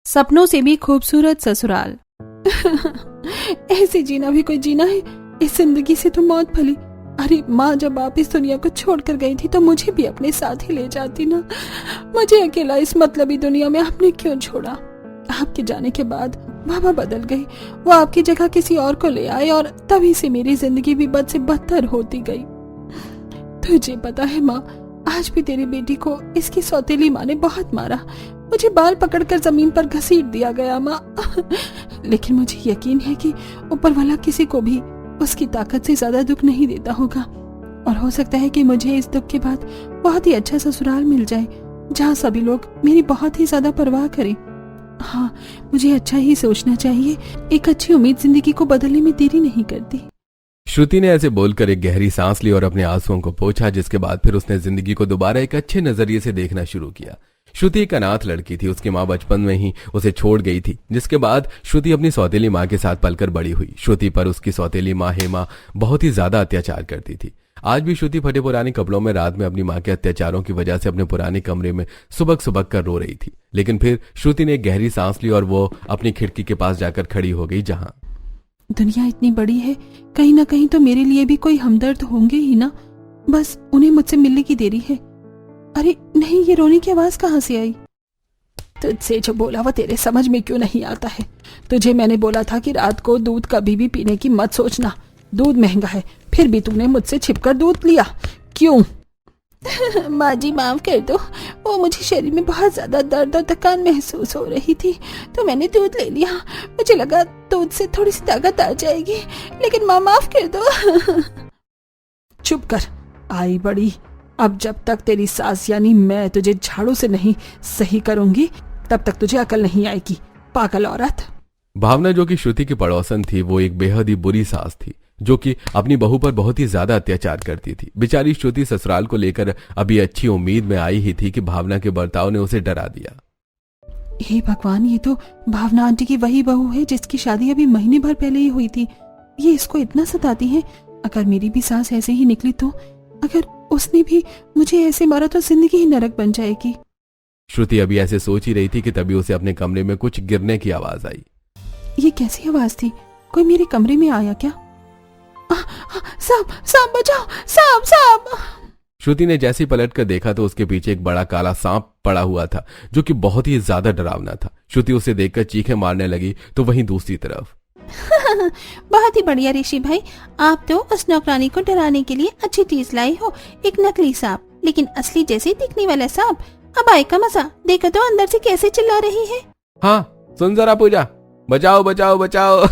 सपनों से भी खूबसूरत ससुराल। ऐसे जीना भी कोई जीना है? इस जिंदगी से तो मौत भली। अरे माँ, जब आप इस दुनिया को छोड़कर गई थी तो मुझे भी अपने साथ ही ले जाती ना। मुझे अकेला इस मतलबी दुनिया में आपने क्यों छोड़ा? आपके जाने के बाद बाबा बदल गई, वो आपकी जगह किसी और को ले आए और तभी से मेरी जिंदगी भी बद से बदतर होती गई। तुझे पता है माँ, आज भी तेरी बेटी को इसकी सौतेली माँ ने बहुत मारा। मुझे बाल पकड़कर जमीन पर घसीट दिया गया माँ। लेकिन मुझे यकीन है कि ऊपर वाला किसी को भी उसकी ताकत से ज्यादा दुख नहीं देता होगा, और हो सकता है कि मुझे इस दुख के बाद बहुत ही अच्छा ससुराल मिल जाए जहाँ सभी लोग मेरी बहुत ही ज्यादा परवाह करें। हाँ, मुझे अच्छा ही सोचना चाहिए। एक अच्छी उम्मीद जिंदगी को बदलने में देरी नहीं करती। श्रुति ने ऐसे बोलकर एक गहरी सांस ली और अपने आंसुओं को पोंछा, जिसके बाद फिर उसने जिंदगी को दोबारा एक अच्छे नजरिए से देखना शुरू किया। श्रुति एक अनाथ लड़की थी, उसकी माँ बचपन में ही उसे छोड़ गई थी, जिसके बाद श्रुति अपनी सौतेली माँ के साथ पलकर बड़ी हुई। श्रुति पर उसकी सौतेली माँ हेमा बहुत ही ज्यादा अत्याचार करती थी। आज भी श्रुति फटे पुराने कपड़ों में रात में अपनी माँ के अत्याचारों की वजह से अपने पुराने कमरे में सुबक सुबक कर रो रही थी। लेकिन फिर श्रुति ने एक गहरी सांस ली और वो अपनी खिड़की के पास जाकर खड़ी हो गई, जहाँ दुनिया इतनी बड़ी है, कहीं ना कहीं तो मेरे लिए भी कोई हमदर्द होंगे ही ना। बस उन्हें मुझसे मिलने की देरी है। अरे नहीं, ये रोने की आवाज कहाँ से आई? तुझसे जो बोला वो तेरे समझ में क्यों नहीं आता है? तुझे मैंने बोला था कि रात को दूध कभी भी पीने की मत सोचना, दूध महंगा है, फिर भी तूने मुझसे छिपकर दूध लिया क्यों? माँ जी माफ कर दो, वो मुझे शरीर में बहुत ज्यादा दर्द और थकान महसूस हो रही थी तो मैंने दूध ले लिया। मुझे लगा दूध से थोड़ी सी ताकत आ जाएगी, लेकिन माँ माफ कर दो। चुप कर, आई बड़ी। अब जब तक तेरी सास यानी मैं तुझे झाड़ू से नहीं सही करूंगी तब तक तुझे अकल नहीं आएगी, पागल औरत। भावना, जो कि श्रुति की पड़ोसन थी, वो एक बेहद ही बुरी सास थी जो कि अपनी बहू पर बहुत ही ज्यादा अत्याचार करती थी। बेचारी श्रुति ससुराल को लेकर अभी अच्छी उम्मीद में आई ही थी कि भावना के बर्ताव ने उसे डरा दिया। हे भगवान, ये तो भावना आंटी की वही बहू है जिसकी शादी अभी महीने भर पहले ही हुई थी। ये इसको इतना सताती है। अगर मेरी भी सास ऐसे ही निकली तो, अगर उसने भी मुझे ऐसे मारा तो जिंदगी ही नरक बन जाएगी। श्रुति अभी ऐसे सोच ही रही थी कि तभी उसे अपने कमरे में कुछ गिरने की आवाज आई। ये कैसी आवाज थी? कोई मेरे कमरे में आया क्या? सांप, सांप बचाओ, सांप, सांप। श्रुति ने जैसे पलट कर देखा तो उसके पीछे एक बड़ा काला सांप पड़ा हुआ था जो कि बहुत ही ज्यादा डरावना था। श्रुति उसे देखकर चीखें मारने लगी तो वहीं दूसरी तरफ बहुत ही बढ़िया ऋषि भाई, आप तो उस नौकरानी को डराने के लिए अच्छी चीज लाई हो, एक नकली सांप, लेकिन असली जैसे दिखने वाला सांप। अब आएगा मजा, देखो तो अंदर से कैसे चिल्ला रही है। हाँ सुन जरा पूजा, बचाओ बचाओ बचाओ।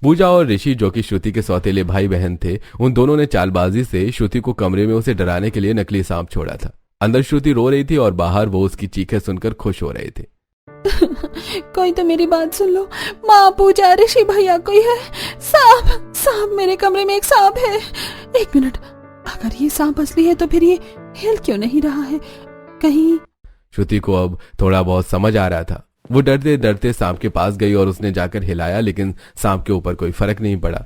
पूजा और ऋषि, जो कि श्रुति के सौतेले भाई बहन थे, उन दोनों ने चालबाजी से श्रुति को कमरे में उसे डराने के लिए नकली सांप छोड़ा था। अंदर श्रुति रो रही थी और बाहर वो उसकी चीखें सुनकर खुश हो रहे थे। कोई तो मेरी बात सुन लो। माँ, पूजा, ऋषि भैया, कोई है? सांप, सांप, मेरे कमरे में एक सांप है। एक मिनट, अगर ये सांप असली है तो फिर ये हिल क्यों नहीं रहा है? कहीं श्रुति को अब थोड़ा बहुत समझ आ रहा था। वो डरते डरते सांप के पास गई और उसने जाकर हिलाया, लेकिन सांप के ऊपर कोई फर्क नहीं पड़ा।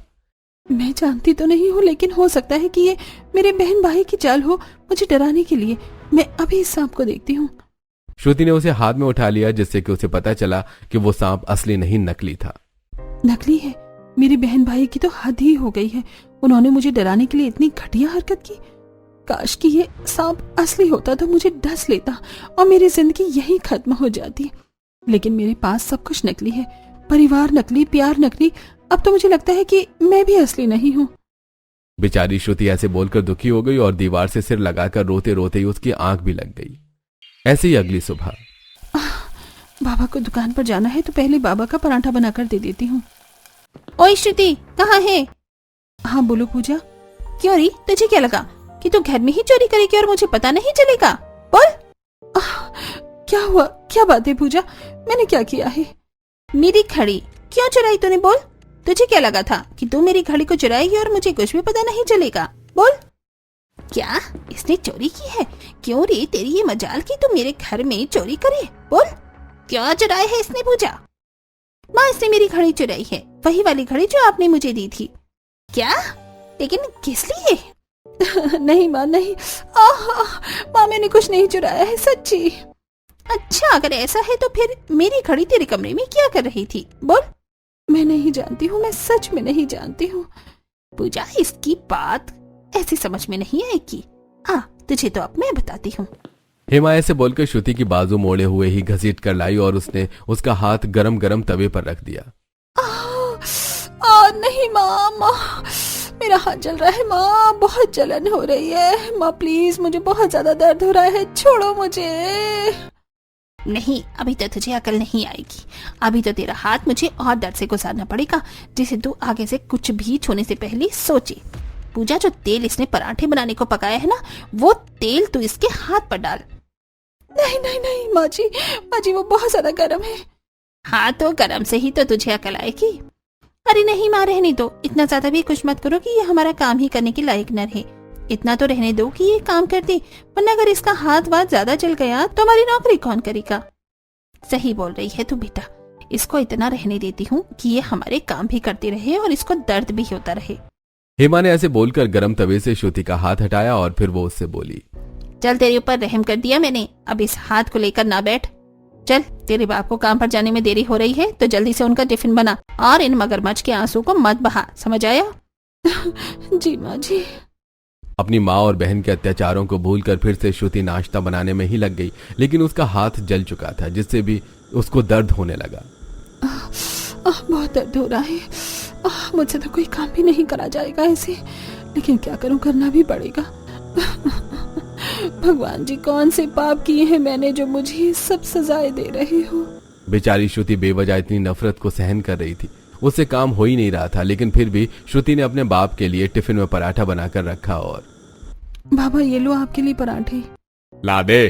मैं जानती तो नहीं हूँ, लेकिन हो सकता है कि ये मेरे बहन भाई की चाल हो मुझे डराने के लिए। मैं अभी इस सांप को देखती हूँ। श्रुति ने उसे हाथ में उठा लिया, जिससे कि उसे पता चला कि वो सांप असली नहीं नकली था। नकली है? मेरे बहन भाई की तो हद ही हो गई है। उन्होंने मुझे डराने के लिए इतनी घटिया हरकत की। काश कि ये सांप असली होता तो मुझे डस लेता और मेरी जिंदगी यही खत्म हो जाती। लेकिन मेरे पास सब कुछ नकली है, परिवार नकली, प्यार नकली। अब तो मुझे लगता है कि मैं भी असली नहीं हूँ। बेचारी श्रुति ऐसे बोलकर दुखी हो गई और दीवार से सिर लगाकर रोते रोते ही उसकी आंख भी लग गई। ऐसे ही अगली सुबह बाबा को दुकान पर जाना है तो पहले बाबा का पराठा बनाकर दे देती हूँ। ओए श्रुति, कहाँ है? हाँ बोलो पूजा। क्यों री, तुझे क्या लगा कि तू घर में ही चोरी करेगी और मुझे पता नहीं चलेगा? बोल। क्या हुआ? क्या बात है पूजा? मैंने क्या किया है? मेरी घड़ी क्यों चुराई तूने? बोल। तुझे क्या लगा था कि तू मेरी घड़ी को चुराएगी और मुझे कुछ भी पता नहीं चलेगा? बोल। क्या इसने चोरी की है? क्यों रे, तेरी ये मजाल की तू मेरे घर में चोरी करे? बोल, क्या चुराया है इसने? पूजा माँ, इसने मेरी घड़ी चुराई है, वही वाली घड़ी जो आपने मुझे दी थी। क्या? लेकिन किस लिए? नहीं माँ, नहीं। माँ, मैंने कुछ नहीं चुराया है, सच्ची। अच्छा, अगर ऐसा है तो फिर मेरी घड़ी तेरे कमरे में क्या कर रही थी? बोल। मैं नहीं जानती हूँ, मैं सच में नहीं जानती हूँ। पूजा, इसकी बात ऐसी समझ में नहीं आएगी। तुझे तो अब मैं बताती हूँ। हेमा ऐसे बोलकर श्रुति की बाजू मोड़े हुए ही घसीट कर लाई और उसने उसका हाथ गरम गरम तवे पर रख दिया। नहीं माँ, मेरा हाथ जल रहा है माँ, बहुत जलन हो रही है माँ, प्लीज, मुझे बहुत ज्यादा दर्द हो रहा है, छोड़ो मुझे। नहीं, अभी तो तुझे अकल नहीं आएगी। अभी तो तेरा हाथ मुझे और दर्द से गुजारना पड़ेगा, जिसे तू आगे से कुछ भी छूने से पहले सोचे। पूजा, जो तेल इसने पराठे बनाने को पकाया है ना, वो तेल तू इसके हाथ पर डाल। नहीं नहीं नहीं माँ जी, वो बहुत ज्यादा गर्म है। हाँ, तो गर्म से ही तो तुझे अकल आएगी। अरे नहीं माँ, रहने दो, इतना ज्यादा भी कुछ मत करो कि ये हमारा काम ही करने के लायक न रहे। इतना तो रहने दो कि ये काम कर दे, वरना अगर इसका हाथ ज्यादा जल गया तो हमारी नौकरी कौन करेगा? सही बोल रही है तू बेटा, इसको इतना रहने देती हूँ कि ये हमारे काम भी करती रहे और इसको दर्द भी होता रहे। हेमा ने ऐसे बोलकर गरम तवे से श्रुति का हाथ हटाया और फिर वो उससे बोली, चल, तेरे ऊपर रहम कर दिया मैंने, अब इस हाथ को लेकर ना बैठ। चल, तेरे बाप को काम पर जाने में देरी हो रही है, तो जल्दी से उनका टिफिन बना और इन मगरमच्छ के आंसू को मत बहा, समझ आया? जी माँ जी। अपनी माँ और बहन के अत्याचारों को भूलकर फिर से श्रुति नाश्ता बनाने में ही लग गई, लेकिन उसका हाथ जल चुका था, जिससे भी उसको दर्द होने लगा। बहुत दर्द हो रहा है, मुझसे तो कोई काम भी नहीं करा जाएगा ऐसे, लेकिन क्या करूं, करना भी पड़ेगा। भगवान जी, कौन से पाप किए हैं मैंने जो मुझे ये सब सजाएं दे रहे हो? बेचारी श्रुति बेवजह इतनी नफरत को सहन कर रही थी। उससे काम हो ही नहीं रहा था, लेकिन फिर भी श्रुति ने अपने बाप के लिए टिफिन में पराठा बनाकर रखा और बाबा, ये लो आपके लिए पराठे। ला दे।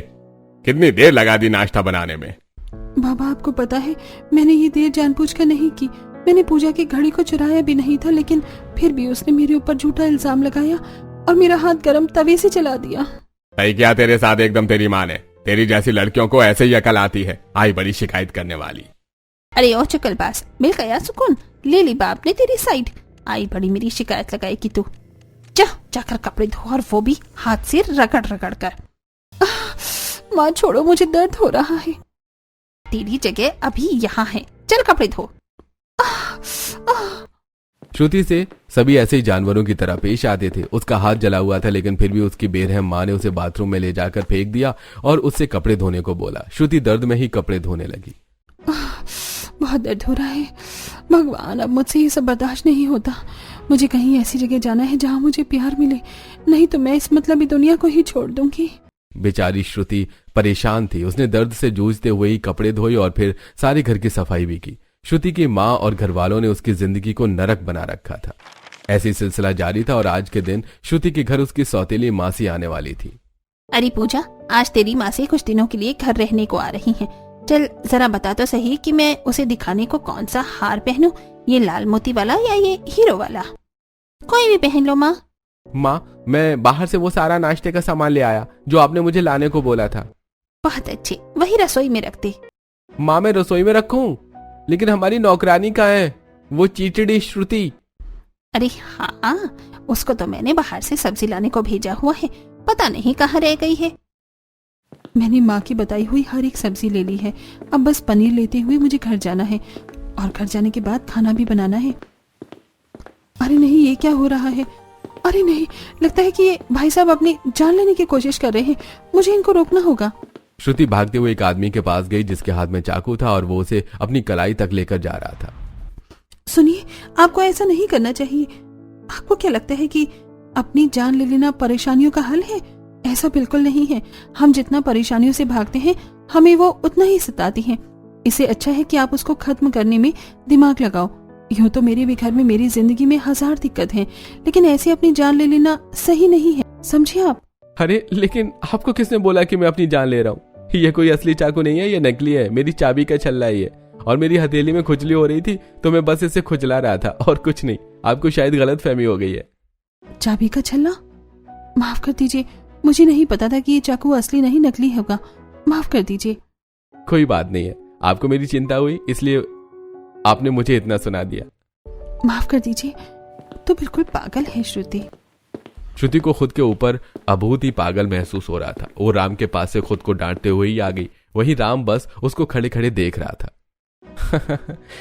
कितनी देर लगा दी नाश्ता बनाने में? बाबा, आपको पता है, मैंने ये देर जानबूझकर नहीं की। मैंने पूजा की घड़ी को चुराया भी नहीं था, लेकिन फिर भी उसने मेरे ऊपर झूठा इल्जाम लगाया और मेरा हाथ गरम तवे से जला दिया। सही क्या तेरे साथ एकदम तेरी माँ ने? तेरी जैसी लड़कियों को ऐसे ही अकल आती है, आई बड़ी शिकायत करने वाली। अरे ओ चुकलबाज, मिल गया सुकून, ले ली बाप ने तेरी साइड, आई बड़ी मेरी शिकायत लगाएगी तू। जाकर कपड़े धो, और वो भी हाथ से रगड़ रगड़ कर। माँ छोड़ो, मुझे दर्द हो रहा है। तेरी जगह अभी यहाँ है, चल कपड़े धो। श्रुति से सभी ऐसे ही जानवरों की तरह पेश आते थे। उसका हाथ जला हुआ था, लेकिन फिर भी उसकी बेरहम माँ ने उसे बाथरूम में ले जाकर फेंक दिया और उससे कपड़े धोने को बोला। श्रुति दर्द में ही कपड़े धोने लगी। बहुत दर्द हो रहा है भगवान, अब मुझसे ये सब बर्दाश्त नहीं होता। मुझे कहीं ऐसी जगह जाना है जहाँ मुझे प्यार मिले, नहीं तो मैं इस मतलबी दुनिया को ही छोड़ दूंगी। बेचारी श्रुति परेशान थी। उसने दर्द से जूझते हुए ही कपड़े धोए और फिर सारे घर की सफाई भी की। श्रुति की माँ और घर वालों ने उसकी जिंदगी को नरक बना रखा था। ऐसी सिलसिला जारी था और आज के दिन श्रुति के घर उसकी सौतेली मासी आने वाली थी। अरे पूजा, आज तेरी मासी कुछ दिनों के लिए घर रहने को आ रही हैं। चल जरा बता तो सही कि मैं उसे दिखाने को कौन सा हार पहनूं, ये लाल मोती वाला या ये हीरो वाला? कोई भी पहन लो माँ। माँ, मैं बाहर से वो सारा नाश्ते का सामान ले आया जो आपने मुझे लाने को बोला था। बहुत अच्छे, वही रसोई में रख दे। माँ, मैं रसोई में रखूं? लेकिन हमारी नौकरानी कहाँ है, वो चीचड़ी श्रुति? अरे हाँ, उसको तो मैंने बाहर से सब्जी लाने को भेजा हुआ है, पता नहीं कहाँ रह गई है। मैंने माँ की बताई हुई हर एक सब्जी ले ली है, अब बस पनीर लेते हुए मुझे घर जाना है और घर जाने के बाद खाना भी बनाना है। अरे नहीं, ये क्या हो रहा है? अरे नहीं, लगता है कि ये भाई साहब अपनी जान लेने की कोशिश कर रहे हैं, मुझे इनको रोकना होगा। श्रुति भागते हुए एक आदमी के पास गई जिसके हाथ में चाकू था और वो उसे अपनी कलाई तक लेकर जा रहा था। सुनिए, आपको ऐसा नहीं करना चाहिए। आपको क्या लगता है कि अपनी जान ले लेना परेशानियों का हल है? ऐसा बिल्कुल नहीं है। हम जितना परेशानियों से भागते हैं, हमें वो उतना ही सताती हैं। इससे अच्छा है कि आप उसको खत्म करने में दिमाग लगाओ। यूं तो मेरे भी घर में मेरी जिंदगी में 1000 दिक्कत हैं, लेकिन ऐसे अपनी जान ले लेना सही नहीं है, समझे आप? अरे लेकिन आपको किसने बोला कि मैं अपनी जान ले रहा हूँ? ये कोई असली चाकू नहीं है, ये नकली है। मेरी चाबी का छल्ला है ये, और मेरी हथेली में खुजली हो रही थी तो मैं बस इसे खुजला रहा था और कुछ नहीं। आपको शायद गलत फहमी हो गई है। चाबी का छल्ला? माफ कर दीजिए, मुझे नहीं पता था कि ये चाकू असली नहीं नकली होगा, माफ कर दीजिए। कोई बात नहीं है, आपको मेरी चिंता हुई इसलिए आपने मुझे इतना सुना दिया। माफ कर दीजिए, तो बिल्कुल पागल है श्रुति। श्रुति को खुद के ऊपर अभूत ही पागल महसूस हो रहा था। वो राम के पास से खुद को डांटते हुए ही आ गई। वहीं राम बस उसको खड़े खड़े देख रहा था।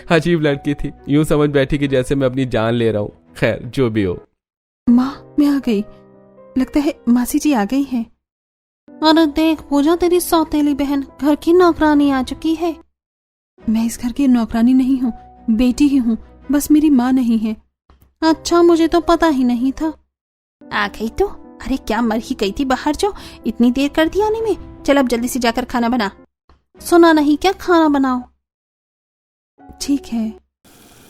अजीब लड़की थी, यूं समझ बैठी कि जैसे मैं अपनी जान ले रहा हूं। खैर जो भी हो। माँ मैं आ गई, लगता है मासी जी आ गई हैं। अरे देख पूजा, तेरी सौतेली बहन घर की नौकरानी आ चुकी है। मैं इस घर की नौकरानी नहीं हूँ, बेटी ही हूँ, बस मेरी माँ नहीं है। अच्छा, मुझे तो पता ही नहीं था। आ गई तो? अरे क्या मर ही गई थी बाहर जो, इतनी देर कर दी आने में। चल अब जल्दी से जाकर खाना बना। सुना नहीं क्या, खाना बनाओ। ठीक है।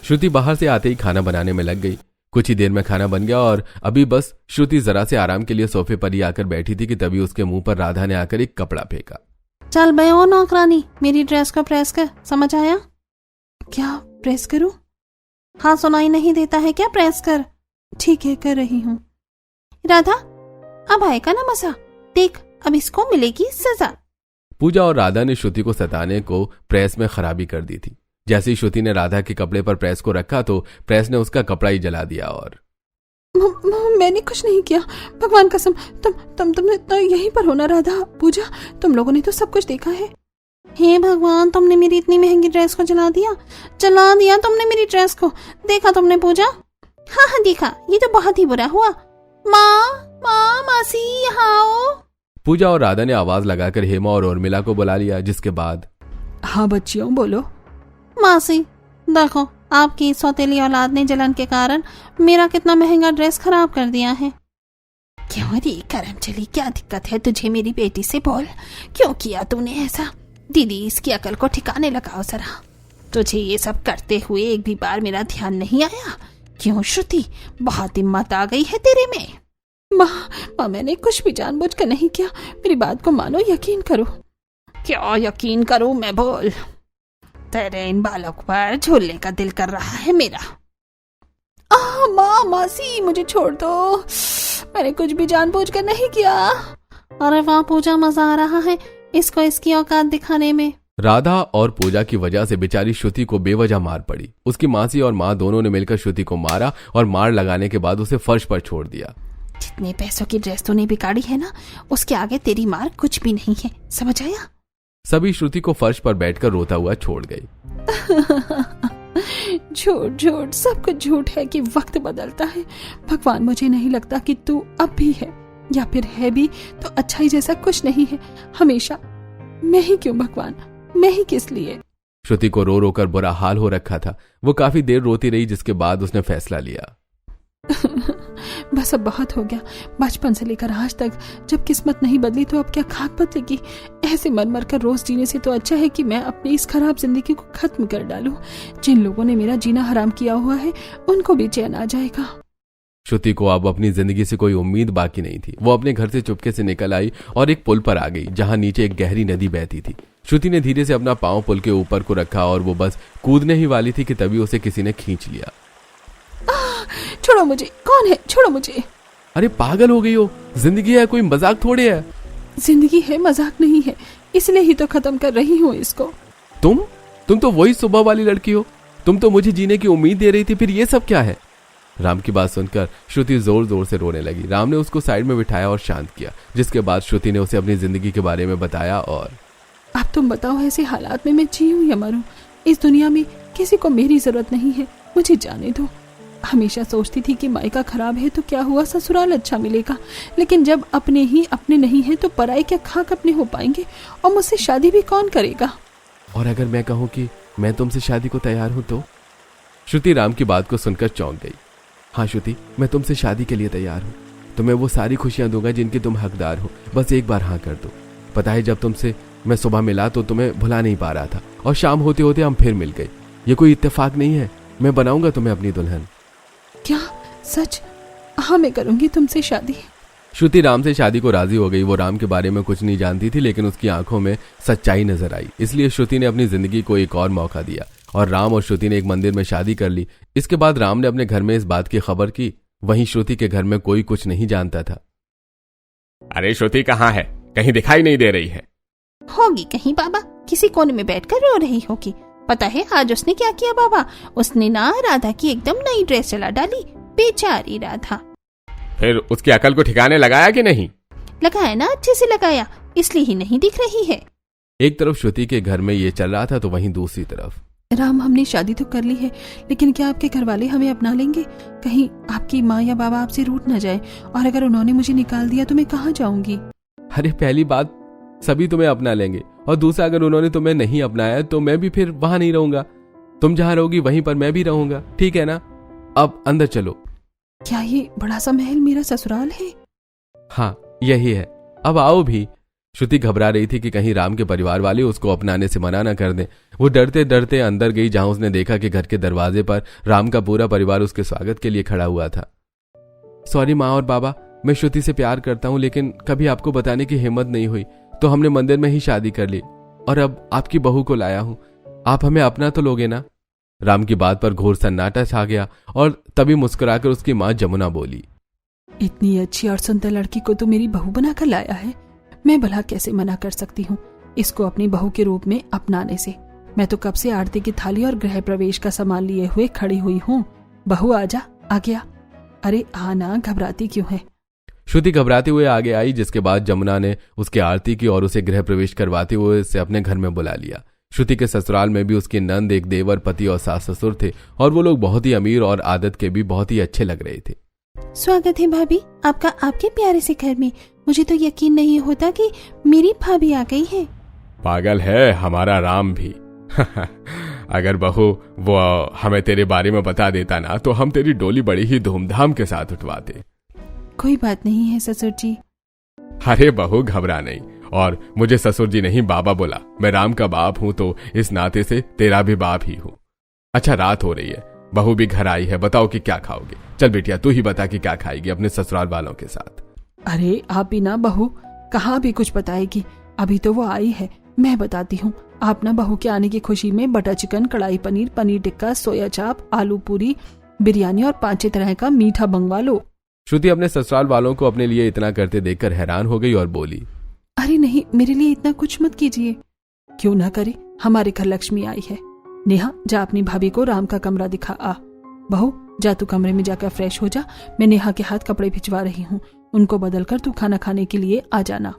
श्रुति बाहर से आते ही खाना बनाने में लग गई। कुछ ही देर में खाना बन गया और अभी बस श्रुति जरा से आराम के लिए सोफे पर ही आकर बैठी थी कि तभी उसके मुंह पर राधा ने आकर एक कपड़ा फेंका। चल बे ओ नौकरानी, मेरी ड्रेस को प्रेस कर, समझ आया? क्या प्रेस करूं? हाँ सुनाई नहीं देता है क्या? प्रेस कर। ठीक है, कर रही हूँ। राधा अब आएगा ना मजा, देख अब इसको मिलेगी सजा। पूजा और राधा ने श्रुति को सताने को प्रेस में खराबी कर दी थी। जैसे ही श्रुति ने राधा के कपड़े पर प्रेस को रखा तो प्रेस ने उसका कपड़ा ही जला दिया। और मैंने कुछ नहीं किया, भगवान कसम। तुम इतना यहीं पर हो ना राधा? पूजा, तुम लोगों ने तो सब कुछ देखा है। हे भगवान, तुमने मेरी इतनी महंगी ड्रेस को जला दिया तुमने मेरी ड्रेस को। देखा तुमने पूजा? हाँ देखा, ये तो बहुत ही बुरा हुआ। माँ मासी यहाँ आओ। पूजा और राधा ने आवाज लगाकर हेमा और उर्मिला को बुला लिया, जिसके बाद हाँ बच्चियों बोलो। मासी देखो, आपकी सौतेली औलाद ने जलन के कारण मेरा कितना महंगा ड्रेस खराब कर दिया है। क्यों रे करमचली, क्या दिक्कत है तुझे मेरी बेटी से? बोल, क्यों किया तूने ऐसा? दीदी इसकी अकल को ठिकाने लगाओ जरा। तुझे ये सब करते हुए एक भी बार मेरा ध्यान नहीं आया? क्यों श्रुति, बहुत हिम्मत आ गई है तेरे में। माँ मैंने कुछ भी जानबूझकर नहीं किया, मेरी बात को मानो, यकीन करो। क्या यकीन करूं मैं? बोल। तेरे इन बालों पर झूलने का दिल कर रहा है मेरा। माँ मासी मुझे छोड़ दो, मैंने कुछ भी जानबूझकर नहीं किया। अरे वाह पूजा, मजा आ रहा है इसको इसकी औकात दिखाने में। राधा और पूजा की वजह से बेचारी श्रुति को बेवजह मार पड़ी। उसकी मासी और माँ दोनों ने मिलकर श्रुति को मारा और मार लगाने के बाद उसे फर्श पर छोड़ दिया। जितने पैसों की ड्रेस तूने बिगाड़ी है ना, उसके आगे तेरी मार कुछ भी नहीं है, समझ आया? सभी श्रुति को फर्श पर बैठकर रोता हुआ छोड़ गई। झूठ सब कुछ झूठ है कि वक्त बदलता है। भगवान, मुझे नहीं लगता कि तू अब भी है, या फिर है भी तो अच्छाई जैसा कुछ नहीं है। हमेशा मैं ही क्यों भगवान, मैं ही किस लिए? श्रुति को रो रो कर बुरा हाल हो रखा था। वो काफी देर रोती रही, जिसके बाद उसने फैसला लिया। बस अब बहुत हो गया, बचपन से लेकर आज तक जब किस्मत नहीं बदली तो अब क्या खाक बदलेगी? ऐसे मर मर कर रोज जीने से तो अच्छा है कि मैं अपनी इस खराब जिंदगी को खत्म कर डालूं। जिन लोगों ने मेरा जीना हराम किया हुआ है उनको भी चैन आ जाएगा। श्रुति को अब अपनी जिंदगी से कोई उम्मीद बाकी नहीं थी। वो अपने घर से चुपके से निकल आई और एक पुल पर आ गई, जहां नीचे एक गहरी नदी बहती थी। श्रुति ने धीरे से अपना पांव पुल के ऊपर को रखा और वो बस कूदने ही वाली थी कि तभी उसे किसी ने खींच लिया। छोड़ो मुझे, कौन है? छोड़ो मुझे। अरे पागल हो गई हो, जिंदगी है कोई मजाक थोड़े है। जिंदगी है, मजाक नहीं है, इसलिए ही तो खत्म कर रही हूँ इसको। तुम तो वही सुबह वाली लड़की हो। तुम तो मुझे जीने की उम्मीद दे रही थी, फिर ये सब क्या है? राम की बात सुनकर श्रुति जोर जोर से रोने लगी। राम ने उसको साइड में बिठाया और शांत किया, जिसके बाद श्रुति ने उसे अपनी जिंदगी के बारे में बताया। और अब तुम बताओ, ऐसे हालात में मैं जीऊं या मरूं? इस दुनिया में किसी को मेरी जरूरत नहीं है, मुझे जाने दो। हमेशा सोचती थी कि मायका खराब है तो क्या हुआ, ससुराल अच्छा मिलेगा, लेकिन जब अपने ही अपने नहीं है तो पराये क्या खाक अपने हो पाएंगे? और मुझसे शादी भी कौन करेगा? और अगर मैं कहूँ कि मैं तुमसे शादी को तैयार हूं तो? श्रुति राम की बात को सुनकर चौंक गई। हाँ श्रुति, मैं तुमसे शादी के लिए तैयार हूँ। तुम्हें वो सारी खुशियां दूंगा जिनकी तुम हकदार हो, बस एक बार हाँ कर दो। पता है जब तुमसे मैं सुबह मिला तो तुम्हें भुला नहीं पा रहा था, और शाम होते होते हम फिर मिल गए। ये कोई इत्तेफाक नहीं है, मैं बनाऊंगा तुम्हें अपनी दुल्हन। क्या सच? हाँ मैं करूंगी तुमसे शादी। श्रुति राम से शादी को राजी हो गई। वो राम के बारे में कुछ नहीं जानती थी, लेकिन उसकी आंखों में सच्चाई नजर आई। इसलिए श्रुति ने अपनी जिंदगी को एक और मौका दिया और राम और श्रुति ने एक मंदिर में शादी कर ली। इसके बाद राम ने अपने घर में इस बात की खबर की। वहीं श्रुति के घर में कोई कुछ नहीं जानता था। अरे श्रुति कहाँ है? कहीं दिखाई नहीं दे रही है। होगी कहीं बाबा, किसी कोने में बैठकर रो रही होगी। पता है आज उसने क्या किया बाबा? उसने ना राधा की एकदम नई ड्रेस चला डाली, बेचारी राधा। फिर उसकी अकल को ठिकाने लगाया कि नहीं? लगाया ना, अच्छे से लगाया, इसलिए ही नहीं दिख रही है। एक तरफ श्रुति के घर में ये चल रहा था तो वहीं दूसरी तरफ राम, हमने शादी तो कर ली है, लेकिन क्या आपके घर वाले हमें अपना लेंगे? कहीं आपकी माँ या बाबा आपसे रूठ न जाए, और अगर उन्होंने मुझे निकाल दिया तो मैं कहाँ जाऊंगी? अरे पहली बात, सभी तुम्हें अपना लेंगे, और दूसरा अगर उन्होंने तुम्हें नहीं अपनाया तो मैं भी फिर वहां नहीं रहूंगा। तुम जहां रहोगी वहीं पर मैं भी रहूंगा, ठीक है ना? अब अंदर चलो। क्या ये बड़ा सा महल मेरा ससुराल है? हाँ यही है, अब आओ भी। श्रुति घबरा रही थी कि कहीं राम के परिवार वाले उसको अपनाने से मना न कर दें। वो डरते डरते अंदर गई, जहां उसने देखा कि घर के दरवाजे पर राम का पूरा परिवार उसके स्वागत के लिए खड़ा हुआ था। सॉरी माँ और बाबा, मैं श्रुति से प्यार करता हूँ, लेकिन कभी आपको बताने की हिम्मत नहीं हुई, तो हमने मंदिर में ही शादी कर ली, और अब आपकी बहू को लाया हूँ। आप हमें अपना तो लोगे ना? राम की बात पर घोर सन्नाटा छा गया, और तभी मुस्कुराकर उसकी माँ जमुना बोली, इतनी अच्छी और सुंदर लड़की को तो मेरी बहू बनाकर लाया है, मैं भला कैसे मना कर सकती हूँ इसको अपनी बहू के रूप में अपनाने से? मैं तो कब से आरती की थाली और गृह प्रवेश का सामान लिए हुए खड़ी हुई हूँ। बहू आजा। आ गया। अरे आना, घबराती क्यों है? श्रुति घबराते हुए आगे आई, जिसके बाद जमुना ने उसके आरती की और उसे गृह प्रवेश करवाते हुए उसे अपने घर में बुला लिया। श्रुति के ससुराल में भी उसकी नंद, एक देवर, पति और सास ससुर थे, और वो लोग बहुत ही अमीर और आदत के भी बहुत ही अच्छे लग रहे थे। स्वागत है भाभी आपका आपके प्यारे से घर में। मुझे तो यकीन नहीं होता कि मेरी भाभी आ गई है। पागल है हमारा राम भी। अगर बहू वो हमें तेरे बारे में बता देता ना, तो हम तेरी डोली बड़ी ही धूमधाम के साथ उठवाते। कोई बात नहीं है ससुर जी। अरे बहू घबरा नहीं, और मुझे ससुर जी नहीं बाबा बोला। मैं राम का बाप हूं, तो इस नाते से तेरा भी बाप ही हूं। अच्छा रात हो रही है, बहू भी घर आई है, बताओ कि क्या खाओगे? चल बेटिया, तू ही बता कि क्या खाएगी अपने ससुराल वालों के साथ। अरे आप ही ना बहू कहाँ भी कुछ बताएगी, अभी तो वो आई है, मैं बताती हूँ। आप ना बहू के आने की खुशी में बटर चिकन, कढ़ाई पनीर, पनीर टिक्का, सोया चाप, आलू पूरी, बिरयानी और 5-6 तरह का मीठा मंगवा लो। श्रुति अपने ससुराल वालों को अपने लिए इतना करते देखकर हैरान हो गई और बोली, अरे नहीं, मेरे लिए इतना कुछ मत कीजिए। क्यों ना करे, हमारे घर लक्ष्मी आई है। नेहा, जा अपनी भाभी को राम का कमरा दिखा आ। बहू जा तू कमरे में जाकर फ्रेश हो जा, मैं नेहा के हाथ कपड़े भिजवा रही हूँ, उनको बदल कर तू खाना खाने के लिए आ जाना।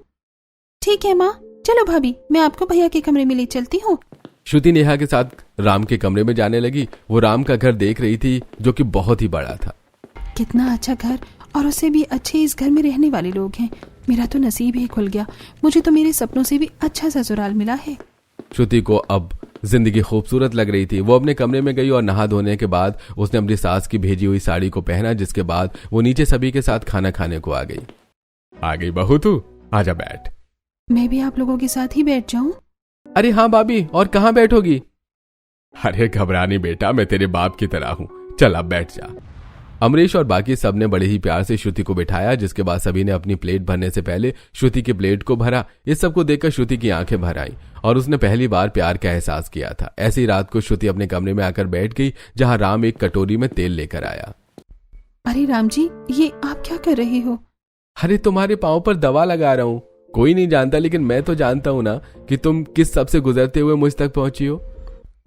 ठीक है माँ, चलो भाभी मैं आपको भैया के कमरे में ले चलती हूँ। श्रुति नेहा के साथ राम के कमरे में जाने लगी। वो राम का घर देख रही थी, जो कि बहुत ही बड़ा था। कितना अच्छा घर, और उससे भी अच्छे इस घर में रहने वाले लोग हैं। मेरा तो नसीब ही खुल गया, मुझे तो मेरे सपनों से भी अच्छा ससुराल मिला है। श्रुति को अब जिंदगी खूबसूरत लग रही थी। वो अपने कमरे में गई और नहा धोने के बाद उसने अपनी सास की भेजी हुई साड़ी को पहना, जिसके बाद वो नीचे सभी के साथ खाना खाने को आ गई। आ गई बहू तू, आजा बैठ। मैं भी आप लोगों के साथ ही बैठ जाऊं? अरे हाँ भाभी, और कहाँ बैठोगी? अरे घबरानी बेटा, मैं तेरे बाप की तरह हूँ, चल अब बैठ जा। अमरीश और बाकी सब ने बड़े ही प्यार से श्रुति को बिठाया, जिसके बाद सभी ने अपनी प्लेट भरने से पहले श्रुति की प्लेट को भरा। इस सब को देखकर श्रुति की आंखें भर आईं और उसने पहली बार प्यार का एहसास किया था। ऐसी रात को श्रुति अपने कमरे में आकर बैठ गई, जहां राम एक कटोरी में तेल लेकर आया। अरे राम जी, ये आप क्या कर रहे हो? अरे तुम्हारे पाँव पर दवा लगा रहा हूँ। कोई नहीं जानता, लेकिन मैं तो जानता हूँ ना कि तुम किस सब से गुजरते हुए मुझ तक पहुंची हो।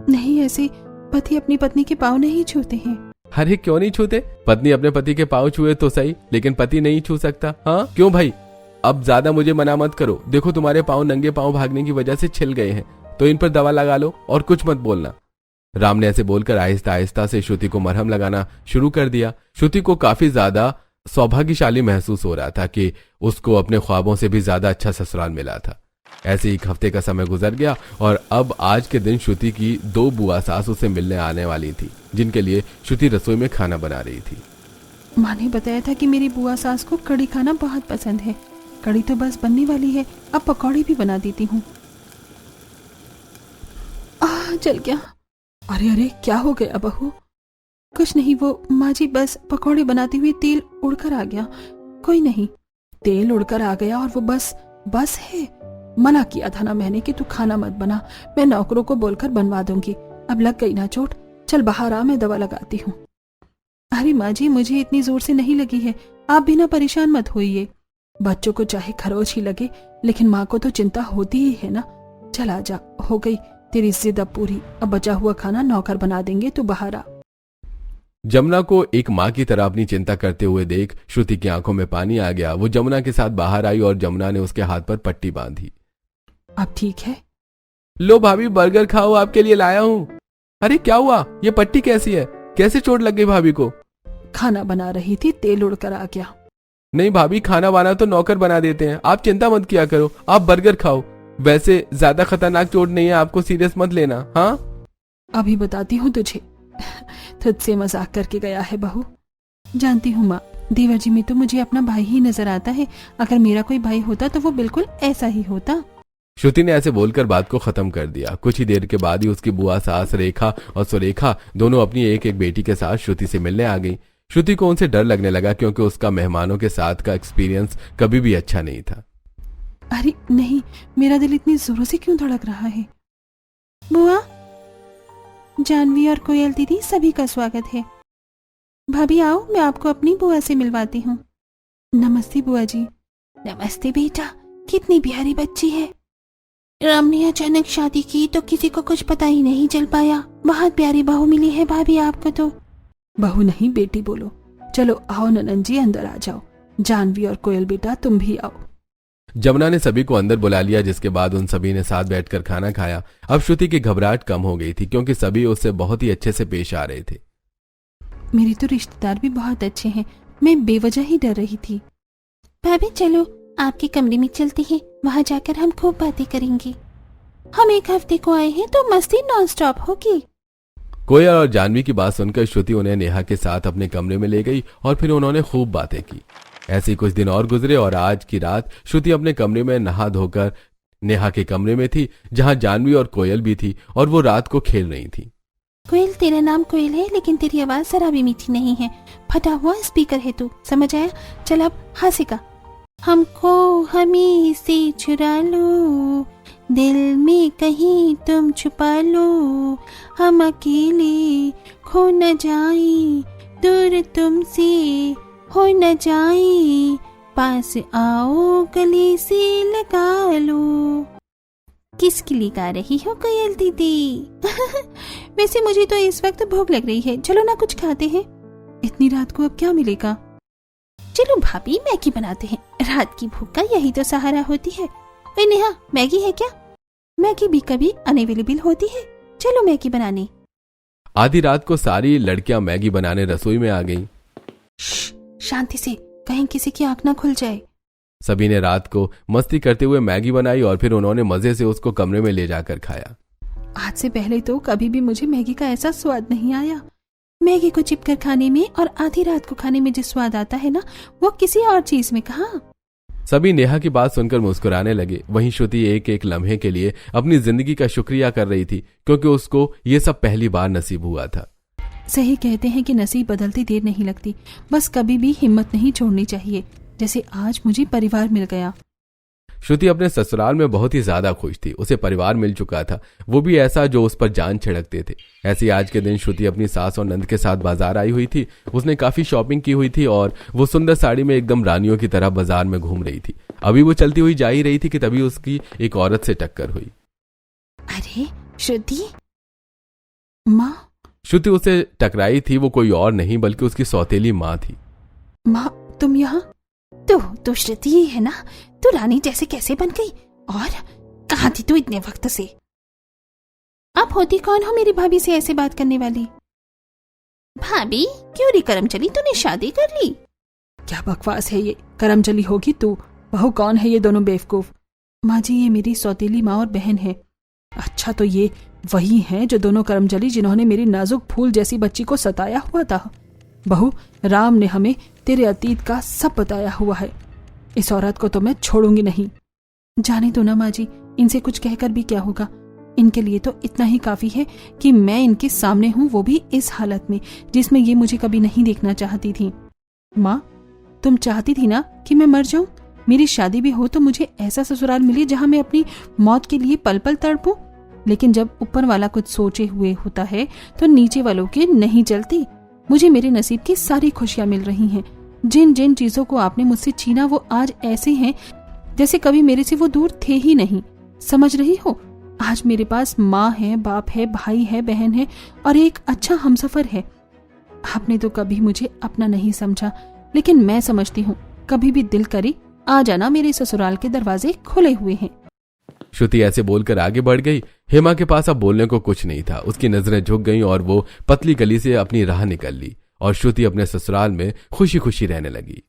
नहीं, ऐसे पति अपनी पत्नी के पाँव नहीं छूते हैं। अरे क्यों नहीं छूते? पत्नी अपने पति के पाँव छुए तो सही, लेकिन पति नहीं छू सकता। हाँ क्यों भाई? अब ज्यादा मुझे मना मत करो। देखो तुम्हारे पाँव नंगे पाँव भागने की वजह से छिल गए हैं, तो इन पर दवा लगा लो और कुछ मत बोलना। राम ने ऐसे बोलकर आहिस्ता आहिस्ता से श्रुति को मरहम लगाना शुरू कर दिया। श्रुति को काफी ज्यादा सौभाग्यशाली महसूस हो रहा था कि उसको अपने ख्वाबों से भी ज्यादा अच्छा ससुराल मिला था। ऐसे ही 1 हफ्ते का समय गुजर गया और अब आज के दिन श्रुति की 2 बुआ सास उसे मिलने आने वाली थी, जिनके लिए श्रुति रसोई में खाना बना रही थी। माँ ने बताया था कि मेरी बुआ सास को कड़ी खाना बहुत पसंद है। कड़ी तो बस बनने वाली है, अब पकौड़ी भी बना देती हूँ। जल गया। अरे अरे, क्या हो गया बहू? कुछ नहीं, वो माँ जी बस पकौड़े बनाती हुई तेल उड़कर आ गया। कोई नहीं, तेल उड़कर आ गया और वो बस है। मना किया था ना मैंने कि तू खाना मत बना, मैं नौकरों को बोलकर बनवा दूंगी। अब लग गई ना चोट, चल बाहर आ, मैं दवा लगाती हूँ। अरे माँ जी, मुझे इतनी जोर से नहीं लगी है, आप भी ना परेशान मत होइए। बच्चों को चाहे खरोच ही लगे, लेकिन माँ को तो चिंता होती ही है ना। चल आजा, हो गई तेरी जिद अब पूरी। अब बचा हुआ खाना नौकर बना देंगे, तू बाहर आ। जमुना को एक माँ की तरह अपनी चिंता करते हुए देख श्रुति की आंखों में पानी आ गया। वो जमुना के साथ बाहर आई और जमुना ने उसके हाथ पर पट्टी बांधी। अब ठीक है? लो भाभी बर्गर खाओ, आपके लिए लाया हूँ। अरे क्या हुआ, ये पट्टी कैसी है, कैसे चोट लग गई भाभी को? खाना बना रही थी, तेल उड़कर आ गया। नहीं भाभी, खाना वाना तो नौकर बना देते हैं, आप चिंता मत किया करो, आप बर्गर खाओ। वैसे ज्यादा खतरनाक चोट नहीं है, आपको सीरियस मत लेना। हाँ अभी बताती हूँ तुझे। तुझसे मजाक करके गया है बहू। जानती हूँ माँ, देवर जी में तो मुझे अपना भाई ही नजर आता है। अगर मेरा कोई भाई होता तो वो बिल्कुल ऐसा ही होता। श्रुति ने ऐसे बोलकर बात को खत्म कर दिया। कुछ ही देर के बाद ही उसकी बुआ सास रेखा और सुरेखा दोनों अपनी एक एक बेटी के साथ श्रुति से मिलने आ गई। श्रुति को उनसे डर लगने लगा क्योंकि उसका मेहमानों के साथ का एक्सपीरियंस कभी भी अच्छा नहीं था। अरे नहीं, मेरा दिल इतनी जोरों से क्यों धड़क रहा है? बुआ, जानवी और कोयल दीदी सभी का स्वागत है। भाभी आओ, मैं आपको अपनी बुआ से मिलवाती हूँ। नमस्ते बुआ जी। नमस्ते बेटा, कितनी प्यारी बच्ची है। राम ने अचानक शादी की तो किसी को कुछ पता ही नहीं चल पाया। बहुत प्यारी बहू मिली है भाभी आपको तो। बहू नहीं बेटी बोलो। चलो आओ ननन जी, अंदर आ जाओ। जानवी और कोयल बेटा तुम भी आओ। जमुना ने सभी को अंदर बुला लिया, जिसके बाद उन सभी ने साथ बैठकर खाना खाया। अब श्रुति की घबराहट कम हो गई थी क्योंकि सभी उससे बहुत ही अच्छे से पेश आ रहे थे। मेरे तो रिश्तेदार भी बहुत अच्छे हैं, मैं बेवजह ही डर रही थी। भाभी चलो आपके कमरे में चलते हैं, वहाँ जाकर हम खूब बातें करेंगे। हम एक हफ्ते को आए हैं तो मस्ती नॉन स्टॉप होगी। कोयल और जानवी की बात सुनकर श्रुति उन्हें नेहा के साथ अपने कमरे में ले गई और फिर उन्होंने खूब बातें की। ऐसे ही कुछ दिन और गुजरे और आज की रात श्रुति अपने कमरे में नहा धोकर नेहा के कमरे में थी, जहां जानवी और कोयल भी थी और वो रात को खेल रही थी। कोयल, तेरा नाम कोयल है लेकिन तेरी आवाज जरा भी मीठी नहीं है। फटा हुआ स्पीकर है तू, समझ आया? चल अब हंसी का। हमको हमी से चुरा लो, दिल में कहीं तुम छुपा लो, हम अकेले खो न जाए, दूर तुमसे हो न जाए, पास आओ गले से लगा लो। किसके लिए गा रही हो कोयल दीदी? वैसे मुझे तो इस वक्त भूख लग रही है, चलो ना कुछ खाते हैं। इतनी रात को अब क्या मिलेगा? चलो भाभी मैगी बनाते हैं, रात की भूख का यही तो सहारा होती है। ओए नेहा, मैगी है क्या? मैगी भी कभी अनअवेलेबल होती है, चलो मैगी बनाने। आधी रात को सारी लड़कियां मैगी बनाने रसोई में आ गईं। शांति से, कहीं किसी की आंख ना खुल जाए। सभी ने रात को मस्ती करते हुए मैगी बनाई और फिर उन्होंने मजे से उसको कमरे में ले जाकर खाया। आज से पहले तो कभी भी मुझे मैगी का ऐसा स्वाद नहीं आया। मैगी को चिपकर खाने में और आधी रात को खाने में जो स्वाद आता है ना, वो किसी और चीज में कहाँ। सभी नेहा की बात सुनकर मुस्कुराने लगे। वहीं श्रुति एक एक लम्हे के लिए अपनी जिंदगी का शुक्रिया कर रही थी क्योंकि उसको ये सब पहली बार नसीब हुआ था। सही कहते हैं कि नसीब बदलती देर नहीं लगती, बस कभी भी हिम्मत नहीं छोड़नी चाहिए। जैसे आज मुझे परिवार मिल गया। श्रुति अपने ससुराल में बहुत ही ज्यादा खुश थी। उसे परिवार मिल चुका था, वो भी ऐसा जो उस पर जान छिड़कते थे। ऐसे आज के दिन श्रुति अपनी सास और नंद के साथ बाजार आई हुई थी। उसने काफी शॉपिंग की हुई थी और वो सुंदर साड़ी में एकदम रानियों की तरह बाजार में घूम रही थी। अभी वो चलती हुई जा ही रही थी कि तभी उसकी एक औरत से टक्कर हुई। अरे श्रुति, माँ। श्रुति उसे टकराई थी, वो कोई और नहीं बल्कि उसकी सौतेली माँ थी। माँ तुम यहाँ? तो श्रुति ही है ना? तू रानी जैसे कैसे बन गई? और कहाँ थी तू इतने वक्त से? अब होती कौन हो मेरी भाभी से ऐसे बात करने वाली? भाभी क्यों री करम चली, तूने शादी कर ली? क्या बकवास है ये, करम चली होगी तू। बहू कौन है ये दोनों बेवकूफ? माँ जी, ये मेरी सौतेली माँ और बहन है। अच्छा, तो ये वही हैं जो दोनों करमचली जिन्होंने मेरी नाजुक फूल जैसी बच्ची को सताया हुआ था। बहू, राम ने हमें तेरे अतीत का सब बताया हुआ है। इस औरत को तो मैं छोड़ूंगी नहीं। जाने दो ना माँ जी, इनसे कुछ कहकर भी क्या होगा। इनके लिए तो इतना ही काफी है कि मैं इनके सामने हूँ, वो भी इस हालत में जिसमें ये मुझे कभी नहीं देखना चाहती थी। माँ, तुम चाहती थी ना कि मैं मर जाऊं? मेरी शादी भी हो तो मुझे ऐसा ससुराल मिले जहां मैं अपनी मौत के लिए पल पल तड़पूं। लेकिन जब ऊपर वाला कुछ सोचे हुए होता है तो नीचे वालों के नहीं चलती। मुझे मेरे नसीब की सारी खुशियां मिल रही हैं। जिन जिन चीजों को आपने मुझसे छीना वो आज ऐसे हैं जैसे कभी मेरे से वो दूर थे ही नहीं। समझ रही हो? आज मेरे पास माँ है, बाप है, भाई है, बहन है और एक अच्छा हमसफर है। आपने तो कभी मुझे अपना नहीं समझा, लेकिन मैं समझती हूँ। कभी भी दिल करे आ जाना, मेरे ससुराल के दरवाजे खुले हुए हैं। श्रुति ऐसे बोलकर आगे बढ़ गई। हेमा के पास अब बोलने को कुछ नहीं था। उसकी नजरें झुक गईं और वो पतली गली से अपनी राह निकल ली और श्रुति अपने ससुराल में खुशी खुशी रहने लगी।